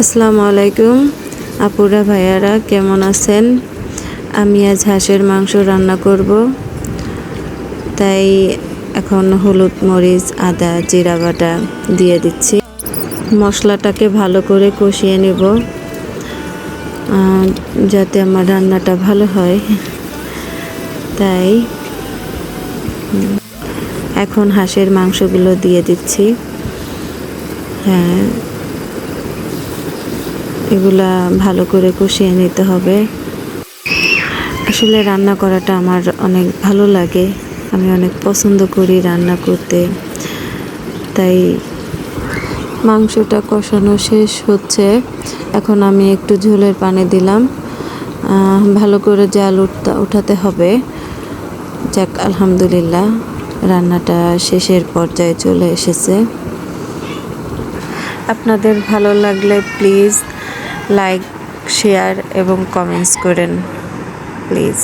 আসসালামু আলাইকুম আপুরা ভাইয়ারা, কেমন আছেন? আমি আজ হাঁসের মাংস রান্না করব, তাই এখন হলুদ, মরিচ, আদা, জিরা বাটা দিয়ে দিচ্ছি। মশলাটাকে ভালো করে কষিয়ে নেব যাতে আমার রান্নাটা ভালো হয়। তাই এখন হাঁসের মাংসগুলো দিয়ে দিচ্ছি। হ্যাঁ, এগুলা ভালো করে কষিয়ে নিতে হবে। আসলে রান্না করাটা আমার অনেক ভালো লাগে, আমি অনেক পছন্দ করি রান্না করতে। তাই মাংসটা কষানো শেষ হচ্ছে, এখন আমি একটু ঝোলের পানি দিলাম। ভালো করে জাল উঠাতে হবে। যাক, আলহামদুলিল্লাহ, রান্নাটা শেষের পর্যায়ে চলে এসেছে। আপনাদের ভালো লাগলে প্লিজ লাইক, শেয়ার এবং কমেন্টস করেন প্লিজ।